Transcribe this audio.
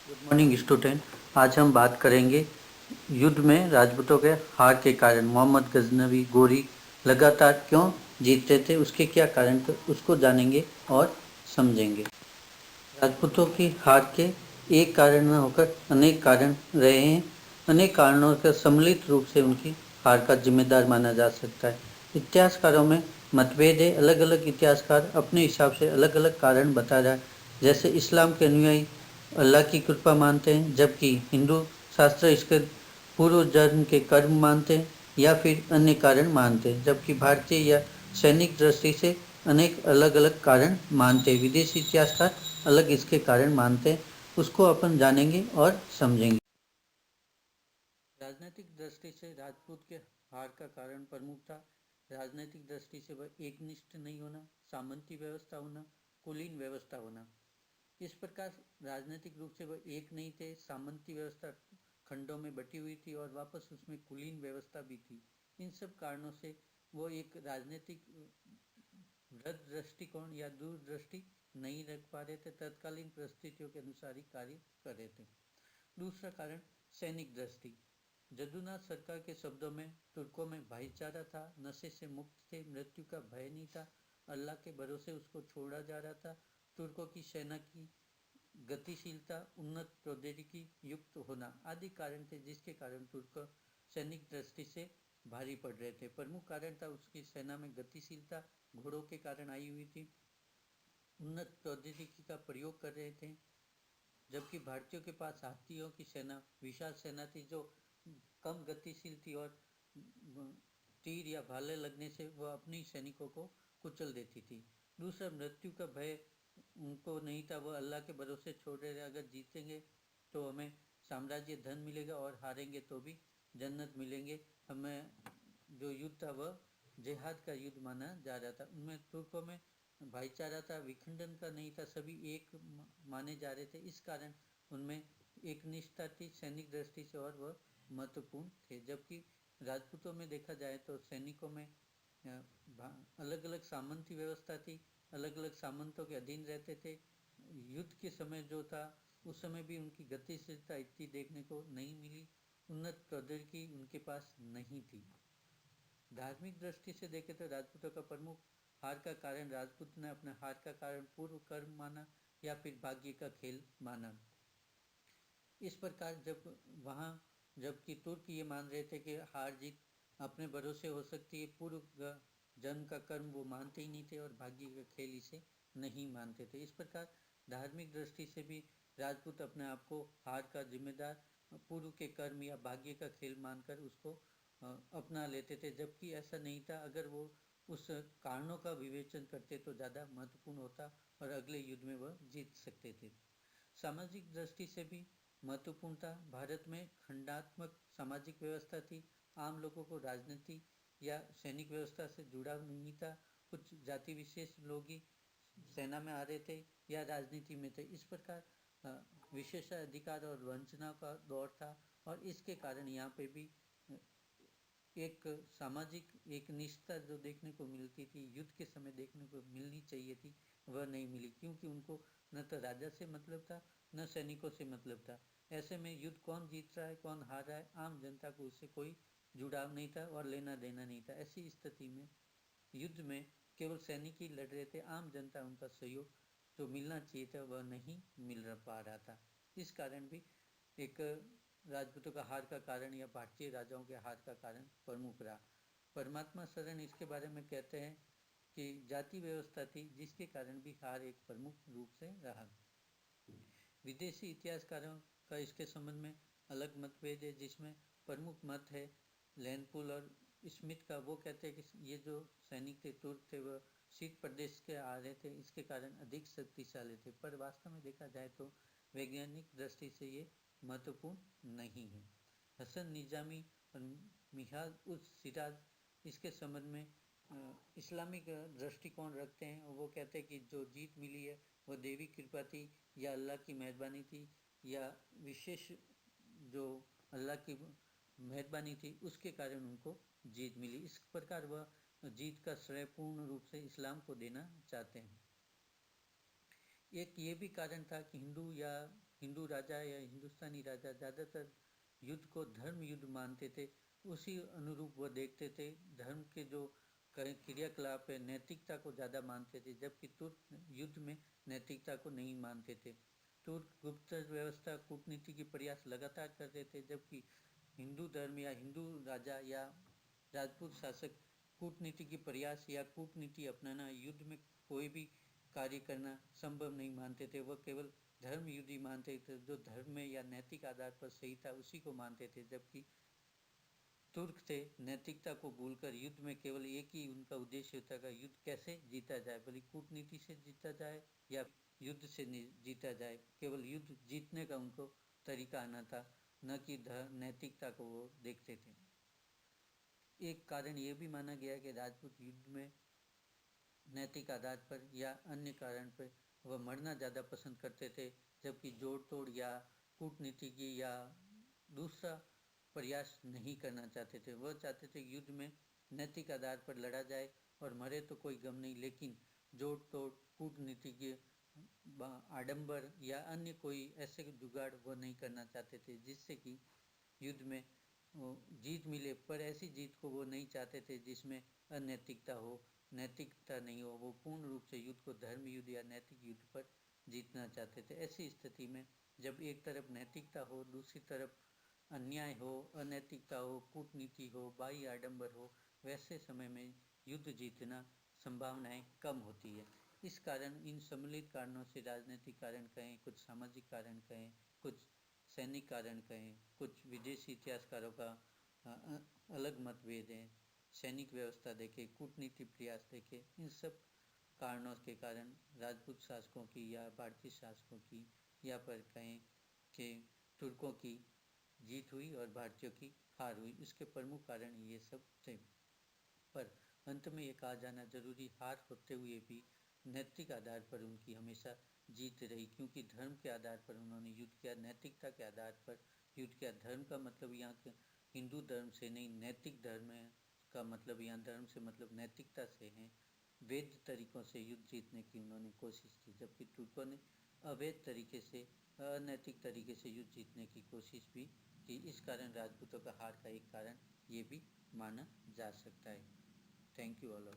Good morning student. आज हम बात करेंगे युद्ध में राजपूतों के हार के कारण। मोहम्मद गजनवी गोरी लगातार क्यों जीतते थे, उसके क्या कारण थे, उसको जानेंगे और समझेंगे। राजपूतों की हार के एक कारण न होकर अनेक कारण रहे हैं। अनेक कारणों का सम्मिलित रूप से उनकी हार का जिम्मेदार माना जा सकता है। इतिहासकारों में मतभेद है। अलग अलग इतिहासकार अपने हिसाब से अलग अलग कारण बता रहा है। जैसे इस्लाम के अनुयायी अल्लाह की कृपा मानते हैं, जबकि हिंदू शास्त्र इसके पूर्व जन्म के कर्म मानते हैं या फिर अन्य कारण मानते हैं। जबकि भारतीय या सैनिक दृष्टि से अनेक अलग अलग कारण मानते हैं। विदेशी इतिहासकार अलग इसके कारण मानते हैं। उसको अपन जानेंगे और समझेंगे। राजनीतिक दृष्टि से राजपूत के हार का कारण प्रमुख था। राजनीतिक दृष्टि से वह एकनिष्ठ नहीं होना, सामंती व्यवस्था होना, कुलीन व्यवस्था होना। इस प्रकार राजनीतिक रूप से वह एक नहीं थे। सामंती व्यवस्था खंडों में बटी हुई थी और वापस उसमें कुलीन व्यवस्था भी थी। इन सब कारणों से वो एक राजनीतिक वृद्ध दृष्टिकोण या दूरदृष्टि नहीं रख पा रहे थे। तत्कालीन परिस्थितियों के अनुसार ही कार्य कर रहे थे। दूसरा कारण सैनिक दृष्टि। जदुनाथ सरकार के शब्दों में तुर्कों में भाईचारा था, नशे से मुक्त थे, मृत्यु का भय नहीं था, अल्लाह के भरोसे उसको छोड़ा जा रहा था। तुर्कों की सेना की गतिशीलता, उन्नत प्रौद्योगिकी युक्त होना आदि कारण थे, जिसके कारण तुर्क सैनिक दृष्टि से भारी पड़ रहे थे। प्रमुख कारण था उसकी सेना में गतिशीलता, घोड़ों के कारण आई हुई थी, उन्नत प्रौद्योगिकी का प्रयोग कर रहे थे। जबकि भारतीयों के पास हाथियों की सेना, विशाल सेना थी जो कम गतिशील थी और तीर या भाले लगने से वह अपनी सैनिकों को कुचल देती थी। दूसरा, मृत्यु का भय उनको नहीं था। वह अल्लाह के भरोसे छोड़ रहे थे। अगर जीतेंगे तो हमें साम्राज्य धन मिलेगा और हारेंगे तो भी जन्नत मिलेंगे। हमें जो युद्ध था वह जिहाद का युद्ध माना जा रहा था। उनमें तुर्कों में भाईचारा था, विखंडन का नहीं था, सभी एक माने जा रहे थे। इस कारण उनमें एक निष्ठा थी सैनिक दृष्टि से और वह महत्वपूर्ण थे। जबकि राजपूतों में देखा जाए तो सैनिकों में अलग अलग सामंती व्यवस्था थी, अलग अलग सामंतों के अधीन रहते थे। युद्ध के समय जो था उस समय भी उनकी गतिशीलता इतनी देखने को नहीं मिली, उन्नत प्रौद्योगिकी उनके पास नहीं थी। धार्मिक दृष्टि से देखें तो राजपूतों का प्रमुख हार का कारण, राजपूत ने अपने हार का कारण पूर्व कर्म माना या फिर भाग्य का खेल माना। इस प्रकार जबकि तुर्क ये मान रहे थे कि हार जीत अपने भरोसे हो सकती है, पूर्व जन्म का कर्म वो मानते ही नहीं थे और भाग्य का खेल इसे नहीं मानते थे। इस प्रकार धार्मिक दृष्टि से भी राजपूत अपने आप को हार का जिम्मेदार पूर्व के कर्म या भाग्य का खेल मानकर उसको अपना लेते थे। जबकि ऐसा नहीं था। अगर वो उस कारणों का विवेचन करते तो ज़्यादा महत्वपूर्ण होता और अगले युद्ध में वह जीत सकते थे। सामाजिक दृष्टि से भी महत्वपूर्ण था। भारत में खंडात्मक सामाजिक व्यवस्था थी। आम लोगों को राजनीति या सैनिक व्यवस्था से जुड़ाव नहीं था। कुछ जाति विशेष लोग ही सेना में आ रहे थे या राजनीति में थे। इस प्रकार विशेषाधिकार और वंचना का दौर था और इसके कारण यहाँ पे भी एक सामाजिक एक निष्ठा जो देखने को मिलती थी, युद्ध के समय देखने को मिलनी चाहिए थी, वह नहीं मिली। क्योंकि उनको न तो राजा से मतलब था न सैनिकों से मतलब था। ऐसे में युद्ध कौन जीत रहा है कौन हार रहा है, आम जनता को उससे कोई जुड़ाव नहीं था और लेना देना नहीं था। ऐसी स्थिति में युद्ध में केवल सैनिक ही लड़ रहे थे, आम जनता उनका सहयोग जो मिलना चाहिए था वह नहीं मिल पा रहा था। इस कारण भी एक राजपूतों का हार का कारण या भारतीय राजाओं के हार का कारण प्रमुख रहा। परमात्मा शरण इसके बारे में कहते हैं कि जाति व्यवस्था थी जिसके कारण भी हार एक प्रमुख रूप से रहा। विदेशी इतिहासकारों का इसके संबंध में अलग मतभेद है, जिसमें प्रमुख मत है लैनपुल और स्मिथ का। वो कहते हैं कि ये जो सैनिक थे तुर्क थे वह शीत प्रदेश के आ रहे थे, इसके कारण अधिक शक्तिशाली थे। पर वास्तव में देखा जाए तो वैज्ञानिक दृष्टि से ये महत्वपूर्ण नहीं है। हसन निजामी और मिहाल उस सिराज इसके संबंध में इस्लामिक दृष्टिकोण रखते हैं। वो कहते हैं कि जो जीत मिली है वह देवी कृपा थी या अल्लाह की मेहरबानी थी या विशेष जो अल्लाह की मेहरबानी थी उसके कारण उनको जीत मिली। इस प्रकार वह जीत का श्रेय पूर्ण रूप से इस्लाम को देना चाहते हैं। एक ये भी कारण था कि हिंदू या हिंदू राजा या हिंदुस्तानी राजा ज़्यादातर युद्ध को धर्म युद्ध मानते थे, उसी अनुरूप वो देखते थे। धर्म के जो क्रियाकलाप है, नैतिकता को ज़्यादा मानते थे, जबकि तुर्क युद्ध में नैतिकता को नहीं मानते थे। तुर्क गुप्त व्यवस्था, कूटनीति की प्रयास लगातार करते थे, जबकि हिंदू धर्म या हिंदू राजा या राजपूत शासक कूटनीति की प्रयास या कूटनीति अपनाना, युद्ध में कोई भी कार्य करना संभव नहीं मानते थे। वह केवल धर्म युद्ध ही मानते थे, जो धर्म में या नैतिक आधार पर सही था उसी को मानते थे। जबकि तुर्क थे नैतिकता को भूलकर युद्ध में केवल एक ही उनका उद्देश्य होता था, युद्ध कैसे जीता जाए, भले कूटनीति से जीता जाए या युद्ध से जीता जाए, केवल युद्ध जीतने का उनको तरीका आना था, न कि नैतिकता को वो देखते थे। एक कारण ये भी माना गया कि राजपूत युद्ध में नैतिक आधार पर या अन्य कारण पर वह मरना ज़्यादा पसंद करते थे, जबकि जोड़ तोड़ या कूटनीति की या दूसरा प्रयास नहीं करना चाहते थे। वह चाहते थे युद्ध में नैतिक आधार पर लड़ा जाए और मरे तो कोई गम नहीं, लेकिन जोड़ तोड़, कूटनीति के आडंबर या अन्य कोई ऐसे जुगाड़ वो नहीं करना चाहते थे जिससे कि युद्ध में जीत मिले। पर ऐसी जीत को वो नहीं चाहते थे जिसमें अनैतिकता हो, नैतिकता नहीं हो। वो पूर्ण रूप से युद्ध को धर्म युद्ध या नैतिक युद्ध पर जीतना चाहते थे। ऐसी स्थिति में जब एक तरफ नैतिकता हो, दूसरी तरफ अन्याय हो, अनैतिकता हो, कूटनीति हो, बाह्य आडंबर हो, वैसे समय में युद्ध जीतना संभावनाएं कम होती है। इस कारण इन सम्मिलित कारणों से, राजनीतिक कारण कहें, कुछ सामाजिक कारण कहें, कुछ सैनिक कारण कहें, कुछ विदेशी इतिहासकारों का अलग मतभेद है, सैनिक व्यवस्था देखें, कूटनीति प्रयास देखें, इन सब कारणों के कारण राजपूत शासकों की या भारतीय शासकों की या पर कहें कि तुर्कों की जीत हुई और भारतीयों की हार हुई। इसके प्रमुख कारण ये सब थे। पर अंत में ये कहा जाना जरूरी, हार होते हुए भी नैतिक आधार पर उनकी हमेशा जीत रही, क्योंकि धर्म के आधार पर उन्होंने युद्ध किया, नैतिकता के आधार पर युद्ध किया। धर्म का मतलब यहाँ हिंदू धर्म से नहीं, नैतिक धर्म का मतलब यहाँ धर्म से मतलब नैतिकता से है। वैध तरीकों से युद्ध जीतने की उन्होंने कोशिश की, जबकि तुर्कों ने अवैध तरीके से, अनैतिक तरीके से युद्ध जीतने की कोशिश भी की। इस कारण राजपूतों का हार का एक कारण ये भी माना जा सकता है। Thank you all.